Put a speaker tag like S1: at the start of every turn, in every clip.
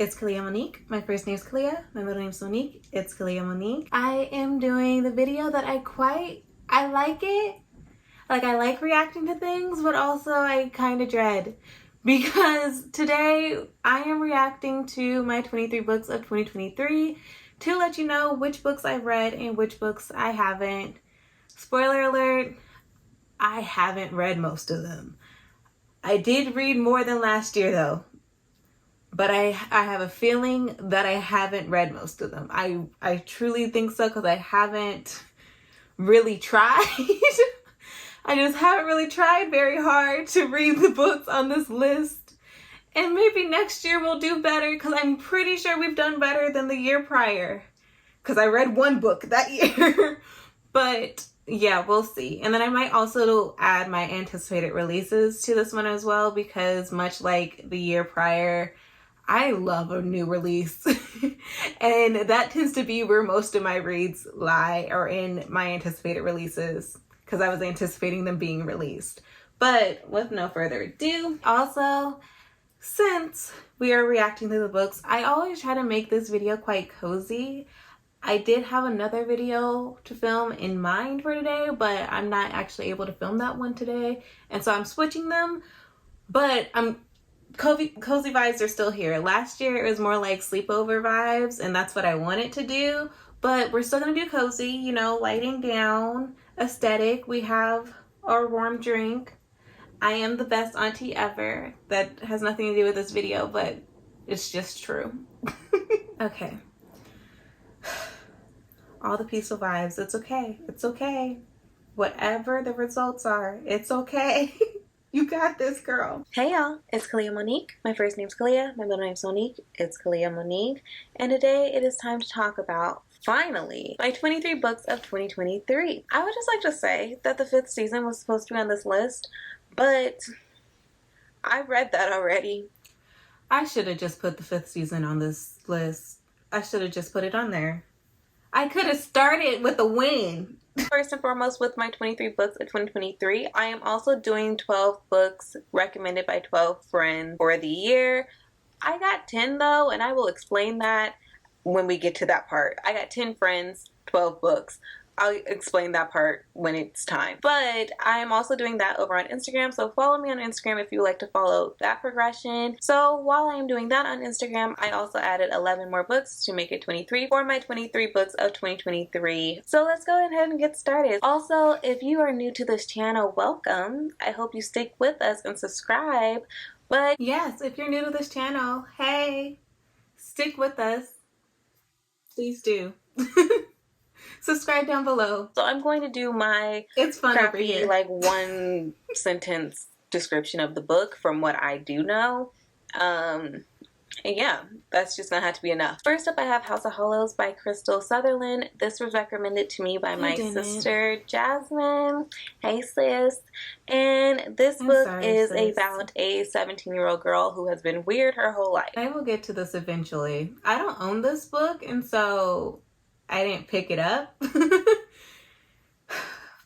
S1: It's Kalia Monique. My first name's Kalia. My middle name's Monique. It's Kalia Monique. I am doing the video that I like it. Like, I like reacting to things, but also I kind of dread. Because today I am reacting to my 23 books of 2023 to let you know which books I've read and which books I haven't. Spoiler alert, I haven't read most of them. I did read more than last year though. But I have a feeling that I haven't read most of them. I truly think so because I haven't really tried. I just haven't really tried very hard to read the books on this list. And maybe next year we'll do better because I'm pretty sure we've done better than the year prior. Because I read one book that year. But yeah, we'll see. And then I might also add my anticipated releases to this one as well because much like the year prior, I love a new release. And that tends to be where most of my reads lie, or in my anticipated releases, because I was anticipating them being released. But with no further ado, also, since we are reacting to the books, I always try to make this video quite cozy. I did have another video to film in mind for today, but I'm not actually able to film that one today. And so I'm switching them, but cozy vibes are still here. Last year it was more like sleepover vibes, and that's what I wanted to do, but we're still gonna do cozy, you know, lighting down, aesthetic. We have our warm drink. I am the best auntie ever. That has nothing to do with this video, but it's just true. Okay. All the peaceful vibes. It's okay. It's okay. Whatever the results are, it's okay. You got this, girl. Hey y'all, it's Kalia Monique. My first name's Kalia, my middle name's Monique. It's Kalia Monique. And today it is time to talk about, finally, my 23 books of 2023. I would just like to say that the 5th season was supposed to be on this list, but I read that already. I should have just put the 5th season on this list. I should have just put it on there. I could have started with a win. First and foremost, with my 23 books of 2023, I am also doing 12 books recommended by 12 friends for the year. I got 10 though, and I will explain that when we get to that part. I got 10 friends, 12 books. I'll explain that part when it's time. But I'm also doing that over on Instagram, so follow me on Instagram if you like to follow that progression. So while I'm doing that on Instagram, I also added 11 more books to make it 23 for my 23 books of 2023. So let's go ahead and get started. Also, if you are new to this channel, welcome. I hope you stick with us and subscribe. But yes, if you're new to this channel, hey, stick with us. Please do. Subscribe down below. So I'm going to do my crappy, like, one sentence description of the book from what I do know. And yeah, that's just gonna have to be enough. First up, I have House of Hollows by Crystal Sutherland. This was recommended to me by my sister Jasmine. Hey sis. And this book is about a 17-year-old girl who has been weird her whole life. I will get to this eventually. I don't own this book, and so I didn't pick it up.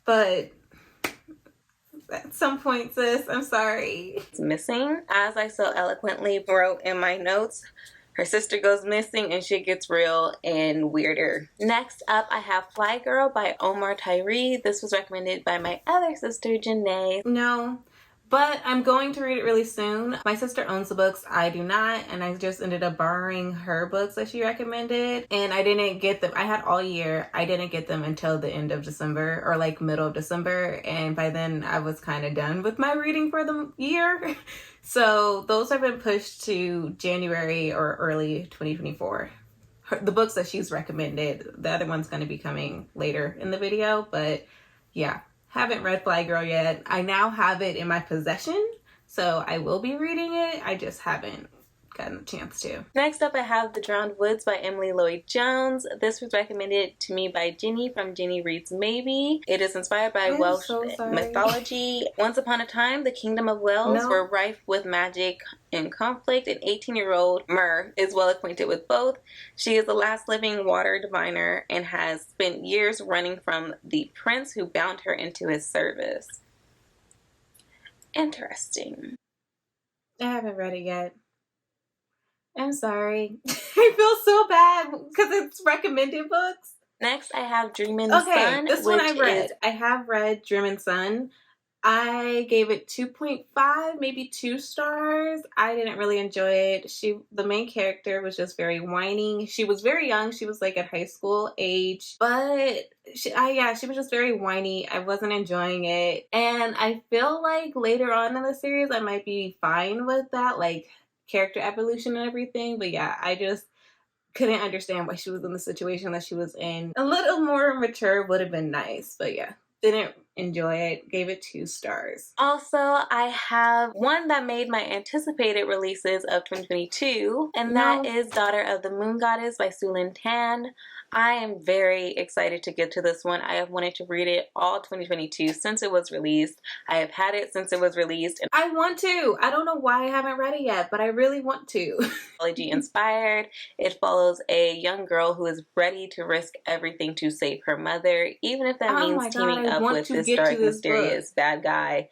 S1: But at some point, sis, I'm sorry. It's missing. As I so eloquently wrote in my notes, her sister goes missing and shit gets real and weirder. Next up, I have Fly Girl by Omar Tyree. This was recommended by my other sister, Janae. No, but I'm going to read it really soon. My sister owns the books, I do not, and I just ended up borrowing her books that she recommended, and I didn't get them. I had all year. I didn't get them until the end of December, or like middle of December, and by then I was kind of done with my reading for the year. So those have been pushed to January or early 2024. The books that she's recommended, the other one's going to be coming later in the video, but yeah. Haven't read Fly Girl yet. I now have it in my possession, so I will be reading it. I just haven't gotten a chance to. Next up, I have The Drowned Woods by Emily Lloyd-Jones. This was recommended to me by Jenny from Jenny Reads Maybe. It is inspired by Welsh mythology. Once upon a time, the Kingdom of Wales were rife with magic and conflict, and 18-year-old Mer is well acquainted with both. She is the last living water diviner and has spent years running from the prince who bound her into his service. Interesting. I haven't read it yet. I'm sorry. I feel so bad because it's recommended books.
S2: Next, I have Dream in the Sun.
S1: This one I read. I have read Dream in the Sun. I gave it 2.5, maybe 2 stars. I didn't really enjoy it. The main character was just very whiny. She was very young. She was like at high school age, but she was just very whiny. I wasn't enjoying it. And I feel like later on in the series, I might be fine with that, like character evolution and everything. But yeah, I just couldn't understand why she was in the situation that she was in. A little more mature would have been nice, but yeah. Didn't enjoy it. Gave it 2 stars.
S2: Also, I have one that made my anticipated releases of 2022, and that is Daughter of the Moon Goddess by Sulin Tan. I am very excited to get to this one. I have wanted to read it all 2022 since it was released. I have had it since it was released. And
S1: I want to. I don't know why I haven't read it yet, but I really want to.
S2: Mythology inspired. It follows a young girl who is ready to risk everything to save her mother, even if that means teaming up with this dark, mysterious bad guy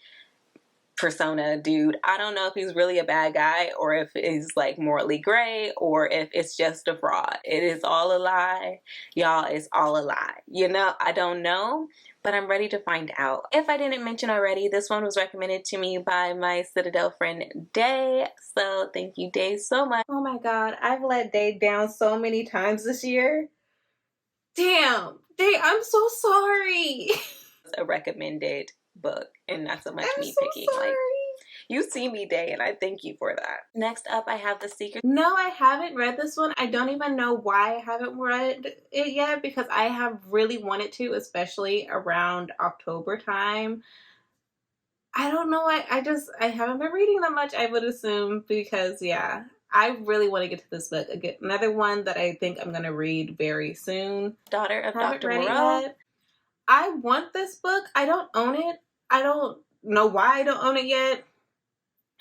S2: persona dude. I don't know if he's really a bad guy or if he's like morally gray or if it's just a fraud. It is all a lie. Y'all, it's all a lie. You know, I don't know, but I'm ready to find out. If I didn't mention already, this one was recommended to me by my Citadel friend Day. So thank you, Day, so much.
S1: Oh my God, I've let Day down so many times this year. Damn, Day, I'm so sorry.
S2: A recommended book and not so much me picking. Like, you see me, Day, and I thank you for that. Next up, I have The Secret.
S1: No, I haven't read this one. I don't even know why I haven't read it yet because I have really wanted to, especially around October time. I don't know. I haven't been reading that much, I would assume, because yeah, I really want to get to this book. Again, another one that I think I'm going to read very soon.
S2: Daughter of Dr. Moreau.
S1: I want this book. I don't own it. I don't know why I don't own it yet.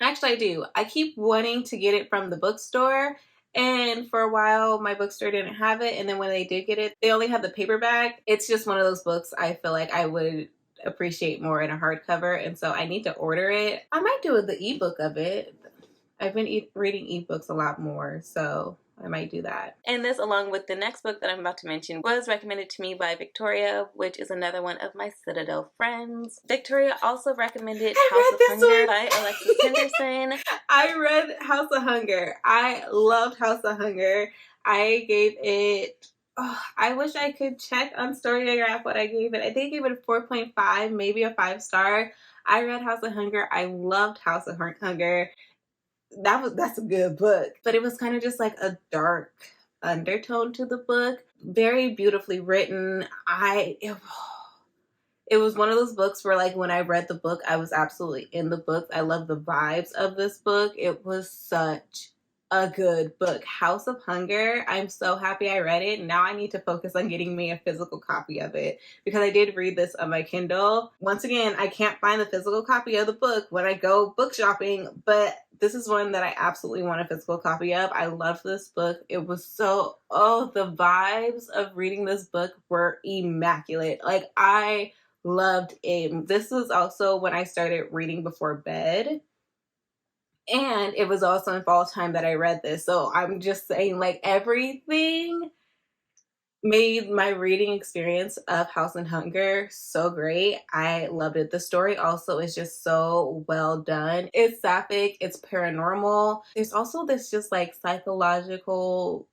S1: Actually, I do. I keep wanting to get it from the bookstore. And for a while, my bookstore didn't have it. And then when they did get it, they only had the paperback. It's just one of those books I feel like I would appreciate more in a hardcover. And so I need to order it. I might do the ebook of it. I've been reading ebooks a lot more, so I might do that.
S2: And this, along with the next book that I'm about to mention, was recommended to me by Victoria, which is another one of my Citadel friends. Victoria also recommended House of Hunger by Alexis Henderson.
S1: I read House of Hunger. I loved House of Hunger. I gave it... Oh, I wish I could check on Storygraph what I gave it. I think I gave it a 4.5, maybe a 5-star. I read House of Hunger. I loved House of Hunger. That's a good book, but it was kind of just like a dark undertone to the book. Very beautifully written. It was one of those books where, like, when I read the book, I was absolutely in the book. I love the vibes of this book. It was such a good book. House of Hunger. I'm so happy I read it. Now I need to focus on getting me a physical copy of it because I did read this on my Kindle. Once again, I can't find the physical copy of the book when I go book shopping, but this is one that I absolutely want a physical copy of. I love this book. It was so, the vibes of reading this book were immaculate. Like, I loved it. This was also when I started reading before bed. And it was also in fall time that I read this. So I'm just saying, like, everything made my reading experience of House of Hunger so great. I loved it. The story also is just so well done. It's sapphic, it's paranormal. There's also this just like psychological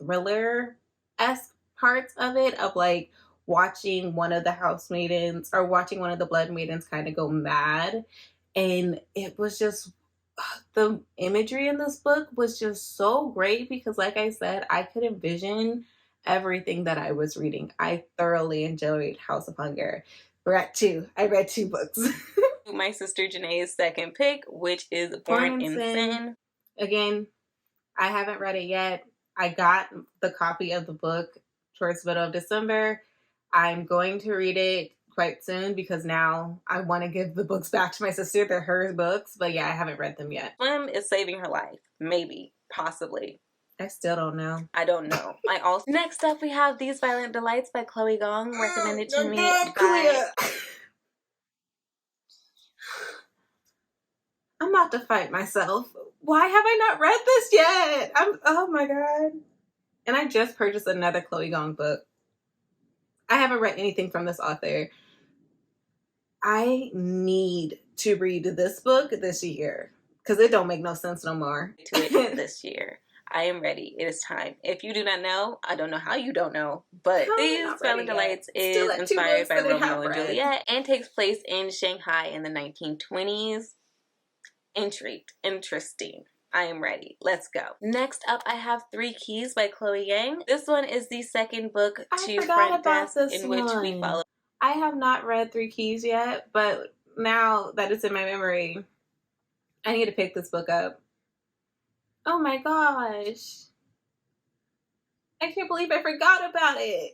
S1: thriller-esque parts of it, of like watching one of the house maidens or watching one of the blood maidens kind of go mad. And it was just, the imagery in this book was just so great because, like I said, I could envision everything that I was reading. I thoroughly enjoyed House of Hunger. I read 2 books.
S2: My sister Janae's second pick, which is Born in Sin.
S1: Again, I haven't read it yet. I got the copy of the book towards the middle of December. I'm going to read it quite soon because now I want to give the books back to my sister. They're her books, but yeah, I haven't read them yet.
S2: Slim is saving her life. Maybe. Possibly.
S1: I still don't know.
S2: I don't know. Next up, we have These Violent Delights by Chloe Gong, recommended to me by...
S1: I'm about to fight myself. Why have I not read this yet? Oh my god. And I just purchased another Chloe Gong book. I haven't read anything from this author. I need to read this book this year because it don't make no sense no more.
S2: To it this year. I am ready. It is time. If you do not know, I don't know how you don't know, but These Smiling Delights is inspired by Romeo and Juliet and takes place in Shanghai in the 1920s. Intrigued. Interesting. I am ready. Let's go. Next up, I have Three Keys by Chloe Yang. This one is the second book to Front Desk in which we follow.
S1: I have not read Three Keys yet, but now that it's in my memory, I need to pick this book up. Oh my gosh. I can't believe I forgot about it.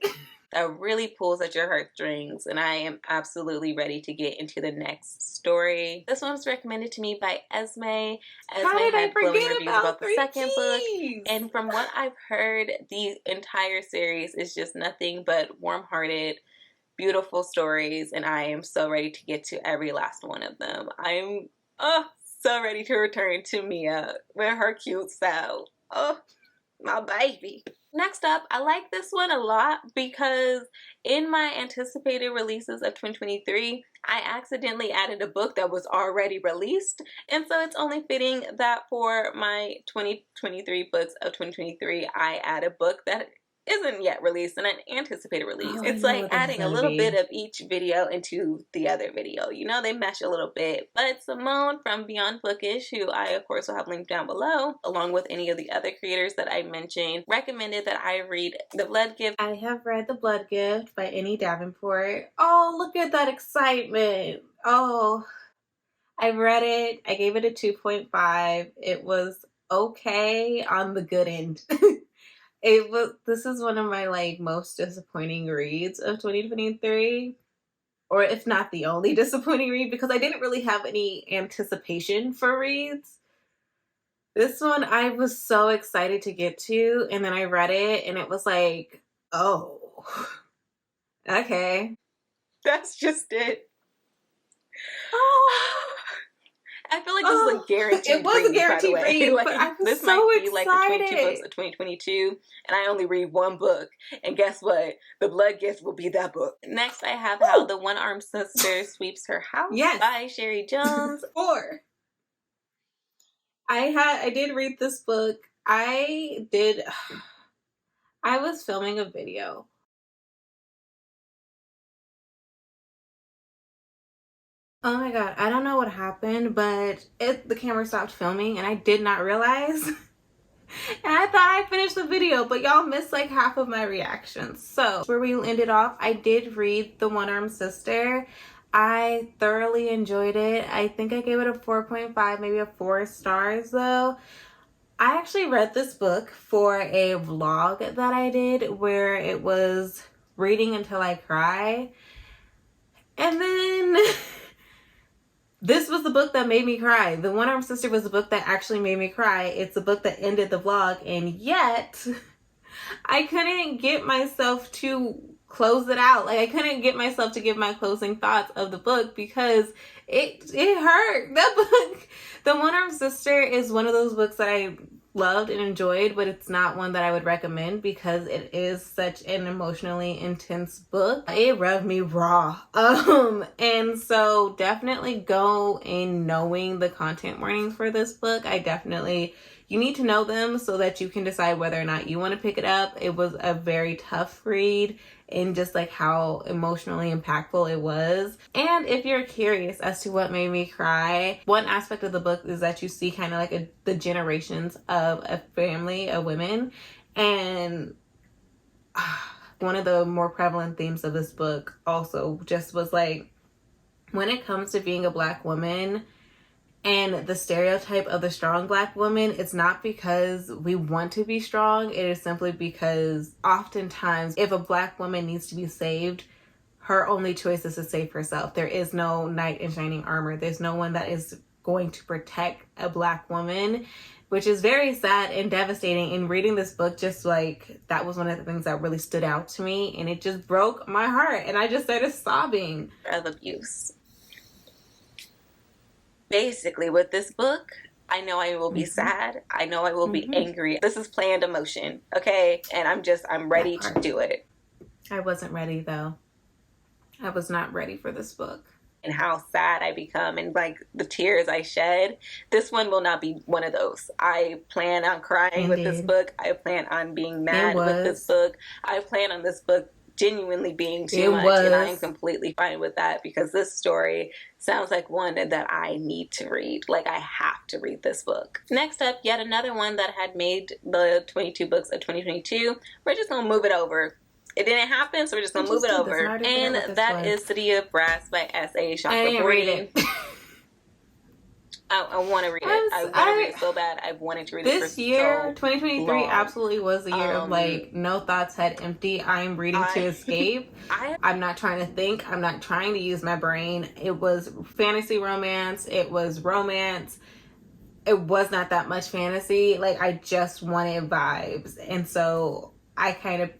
S2: That really pulls at your heartstrings, and I am absolutely ready to get into the next story. This one was recommended to me by Esme. Esme had glowing reviews about the second book, and from what I've heard, the entire series is just nothing but warm-hearted, beautiful stories, and I am so ready to get to every last one of them. I'm so ready to return to Mia with her cute self. Oh, my baby. Next up, I like this one a lot because in my anticipated releases of 2023, I accidentally added a book that was already released. And so it's only fitting that for my 2023 books of 2023, I add a book that isn't yet released and an anticipated release. It's like adding a little bit of each video into the other video. You know, they mesh a little bit. But Simone from Beyond Bookish, who I of course will have linked down below, along with any of the other creators that I mentioned, recommended that I read The Blood Gift.
S1: I have read The Blood Gift by Annie Davenport. Oh, look at that excitement. Oh, I read it. I gave it a 2.5. It was okay on the good end. This is one of my like most disappointing reads of 2023, or if not the only disappointing read, because I didn't really have any anticipation for reads. This one I was so excited to get to, and then I read it and it was like, oh, okay.
S2: That's just it. Oh. I feel like this is a guaranteed
S1: It was a guaranteed read,
S2: like,
S1: but I was
S2: this
S1: so
S2: might be
S1: excited.
S2: Like the 22 books of 2022, and I only read one book. And guess what? The Blood Gift will be that book. Next, I have How the One-Armed Sister Sweeps Her House by Sherry Jones.
S1: 4. I did read this book. I was filming a video. Oh my god, I don't know what happened, but the camera stopped filming and I did not realize. And I thought I finished the video, but y'all missed like half of my reactions. So where we ended off, I did read The One-Armed Sister. I thoroughly enjoyed it. I think I gave it a 4.5, maybe a 4 stars though. I actually read this book for a vlog that I did where it was reading until I cry. And then this was the book that made me cry. The One-Armed Sister was the book that actually made me cry. It's the book that ended the vlog, and yet I couldn't get myself to close it out. Like, I couldn't get myself to give my closing thoughts of the book because it hurt. That book, The One-Armed Sister, is one of those books that I loved and enjoyed, but it's not one that I would recommend because it is such an emotionally intense book. It rubbed me raw. And so definitely go in knowing the content warnings for this book. You need to know them so that you can decide whether or not you want to pick it up. It was a very tough read and just like how emotionally impactful it was. And if you're curious as to what made me cry, one aspect of the book is that you see kind of like the generations of a family of women. And one of the more prevalent themes of this book also just was like, when it comes to being a Black woman and the stereotype of the strong Black woman, it's not because we want to be strong. It is simply because oftentimes if a Black woman needs to be saved, her only choice is to save herself. There is no knight in shining armor. There's no one that is going to protect a Black woman, which is very sad and devastating. In reading this book, just like that was one of the things that really stood out to me, and it just broke my heart and I just started sobbing.
S2: Of abuse. Basically, with this book, I know I will be sad. I know I will be angry. This is planned emotion, okay? And I'm ready to do it.
S1: I wasn't ready though. I was not ready for this book.
S2: And how sad I become and like the tears I shed. This one will not be one of those. I plan on crying with this book. I plan on being mad with this book. I plan on this book genuinely being too much, and I am completely fine with that because this story sounds like one that I need to read. Like, I have to read this book. Next up, yet another one that had made the 22 books of 2022. We're just gonna move it over. It didn't happen, so we're just gonna move it over. And that is City of Brass by S.A. Shaka.
S1: I didn't read it.
S2: I want to read it. I want to read it so bad. I've wanted to read it
S1: this year. 2023 absolutely was the year of like no thoughts, head empty. I'm reading to escape. I'm not trying to think. I'm not trying to use my brain. It was fantasy romance. It was romance. It was not that much fantasy. Like, I just wanted vibes, and so I kind of.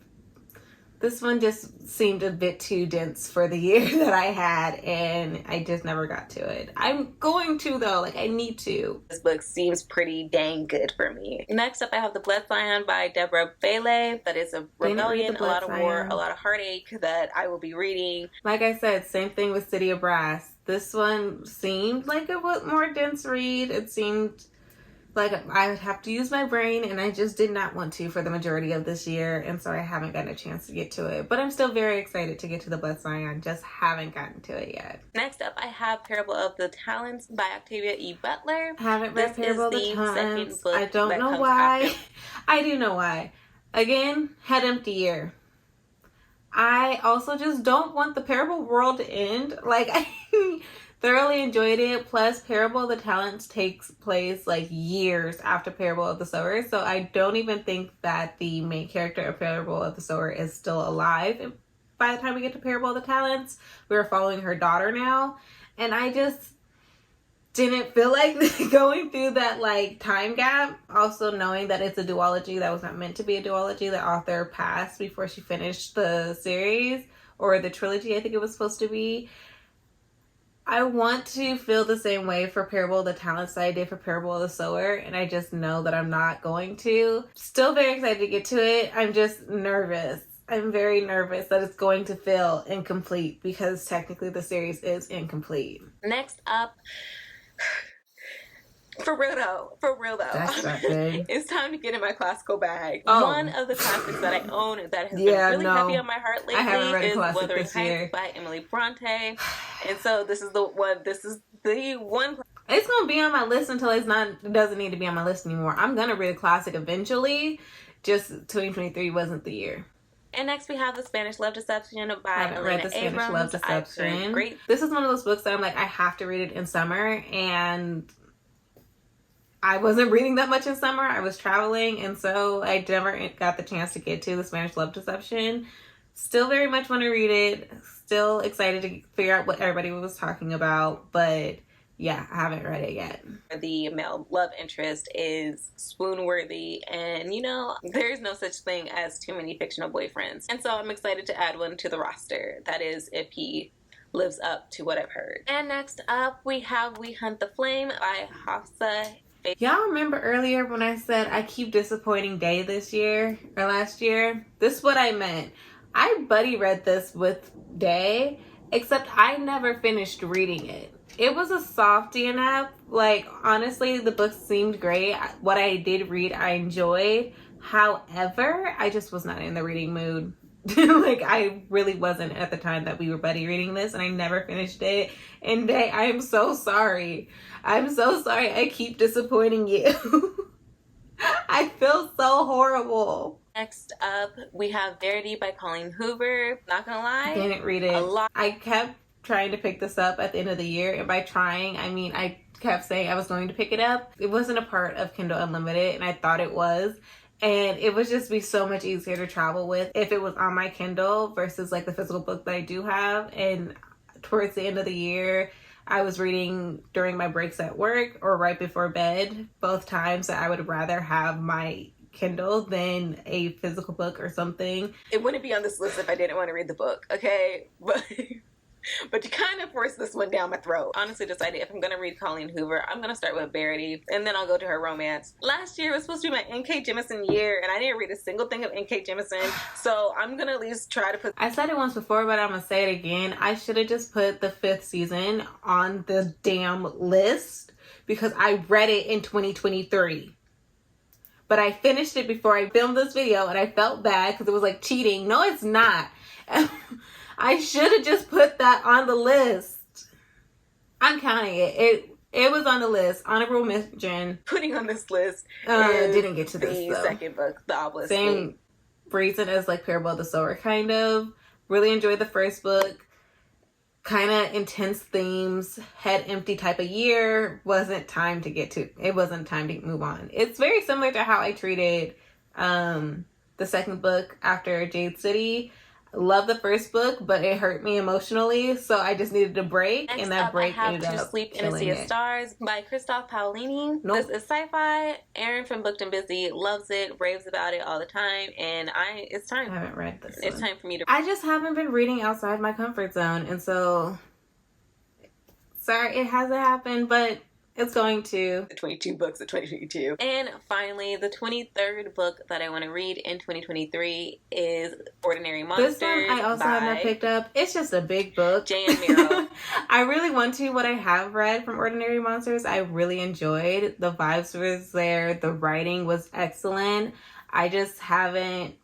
S1: This one just seemed a bit too dense for the year that I had, and I just never got to it. I'm going to, though. Like, I need to.
S2: This book seems pretty dang good for me. Next up, I have The Blood Scion by Deborah Bailey. That is a rebellion, a lot of war, a lot of heartache that I will be reading.
S1: Like I said, same thing with City of Brass. This one seemed like a more dense read. It seemed like I would have to use my brain, and I just did not want to for the majority of this year, and so I haven't gotten a chance to get to it. But I'm still very excited to get to The Blood Scion, just haven't gotten to it yet.
S2: Next up, I have Parable of the Talents by Octavia E. Butler.
S1: Haven't read Parable of the Talents. I don't know why. I do know why. Again, head empty year. I also just don't want the Parable world to end. Like, I thoroughly enjoyed it. Plus, Parable of the Talents takes place like years after Parable of the Sower, so I don't even think that the main character of Parable of the Sower is still alive by the time we get to Parable of the Talents. We're following her daughter now, and I just didn't feel like going through that like time gap. Also, knowing that it's a duology that was not meant to be a duology, the author passed before she finished the series, or the trilogy I think it was supposed to be. I want to feel the same way for Parable of the Talents that I did for Parable of the Sower, and I just know that I'm not going to. Still very excited to get to it. I'm just nervous. I'm very nervous that it's going to feel incomplete because technically the series is incomplete.
S2: Next up, for real though,
S1: that's not good.
S2: It's time to get in my classical bag. One of the classics that I own that has been really heavy on my heart lately is Wuthering Heights by Emily Bronte. And so this is the one. It's
S1: gonna be on my list until it doesn't need to be on my list anymore. I'm gonna read a classic eventually. Just 2023 wasn't the year.
S2: And next we have The Spanish Love Deception by Elena Abrams.
S1: Love Deception. Great. This is one of those books that I'm like, I have to read it in summer, and I wasn't reading that much in summer. I was traveling, and so I never got the chance to get to The Spanish Love Deception. Still very much want to read it. Still excited to figure out what everybody was talking about, but yeah, I haven't read it yet.
S2: The male love interest is swoon-worthy, and there's no such thing as too many fictional boyfriends. And so I'm excited to add one to the roster. That is, if he lives up to what I've heard. And next up, we have We Hunt the Flame by Hafsa.
S1: Y'all remember earlier when I said I keep disappointing Day this year or last year? This is what I meant. I buddy read this with Day, except I never finished reading it. It was a softie enough. Like, honestly, the book seemed great. What I did read, I enjoyed. However, I just was not in the reading mood. Like, I really wasn't at the time that we were buddy reading this, and I never finished it. And Day, I am so sorry. I'm so sorry I keep disappointing you. I feel so horrible.
S2: Next up, we have Verity by Colleen Hoover. Not gonna lie,
S1: I didn't read it. I kept trying to pick this up at the end of the year, and by trying, I mean I kept saying I was going to pick it up. It wasn't a part of Kindle Unlimited, and I thought it was. And it would just be so much easier to travel with if it was on my Kindle versus like the physical book that I do have. And towards the end of the year, I was reading during my breaks at work or right before bed. Both times that I would rather have my Kindle than a physical book or something.
S2: It wouldn't be on this list if I didn't want to read the book, okay? But But you kind of forced this one down my throat. Honestly decided if I'm going to read Colleen Hoover, I'm going to start with Verity, and then I'll go to her romance. Last year was supposed to be my N.K. Jemisin year, and I didn't read a single thing of N.K. Jemisin, so I'm going to at least try to put...
S1: I said it once before, but I'm going to say it again. I should have just put the 5th season on the damn list because I read it in 2023. But I finished it before I filmed this video, and I felt bad because it was like cheating. No, it's not. I should have just put that on the list. I'm counting it. It was on the list. Honorable mention.
S2: Putting on this list.
S1: Didn't get to this
S2: the second book, The Obelisk.
S1: Same reason as like Parable of the Sower, kind of. Really enjoyed the first book. Kind of intense themes. Head empty type of year. It wasn't time to move on. It's very similar to how I treated the second book after Jade City. Love the first book, but it hurt me emotionally, so I just needed a break.
S2: Next
S1: and that
S2: up,
S1: break
S2: I have
S1: ended
S2: To
S1: up
S2: Sleep in a Sea of Stars by Christoph Paolini.
S1: Nope.
S2: This is sci-fi. Erin from Booked and Busy loves it, raves about it all the time, and it's time.
S1: I haven't read this.
S2: It's time for me to.
S1: I just haven't been reading outside my comfort zone, and so sorry it hasn't happened, but it's going to.
S2: The 22 books of 2022. And finally, the 23rd book that I want to read in 2023 is Ordinary Monsters.
S1: This one I also have not picked up. It's just a big book.
S2: J.M. Miro.
S1: I really want to. What I have read from Ordinary Monsters, I really enjoyed. The vibes was there. The writing was excellent. I just haven't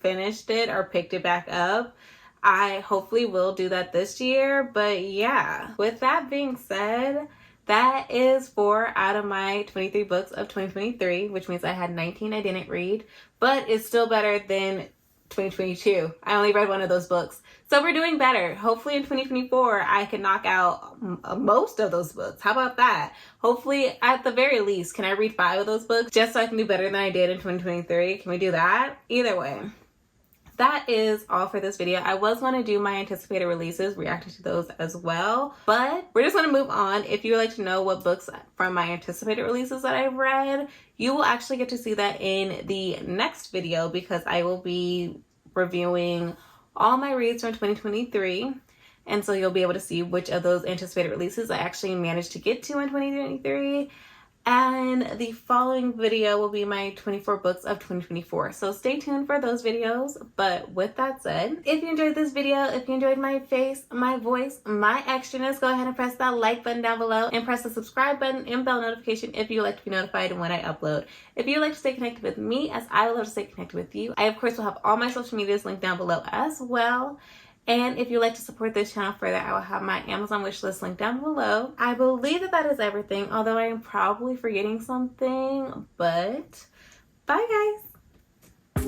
S1: finished it or picked it back up. I hopefully will do that this year. But yeah, with that being said, that is 4 out of my 23 books of 2023, which means I had 19 I didn't read, but it's still better than 2022. I only read one of those books. So we're doing better. Hopefully in 2024, I can knock out most of those books. How about that? Hopefully, at the very least, can I read 5 of those books just so I can do better than I did in 2023? Can we do that? Either way. That is all for this video. I was going to do my anticipated releases, reacting to those as well, but we're just going to move on. If you would like to know what books from my anticipated releases that I've read, you will actually get to see that in the next video because I will be reviewing all my reads from 2023. And so you'll be able to see which of those anticipated releases I actually managed to get to in 2023. And the following video will be my 24 books of 2024. So stay tuned for those videos. But with that said, if you enjoyed this video, if you enjoyed my face, my voice, my extraness, go ahead and press that like button down below and press the subscribe button and bell notification if you would like to be notified when I upload. If you would like to stay connected with me, as I would love to stay connected with you, I of course will have all my social medias linked down below as well. And if you'd like to support this channel further, I will have my Amazon wishlist linked down below. I believe that is everything, although I am probably forgetting something, but bye guys.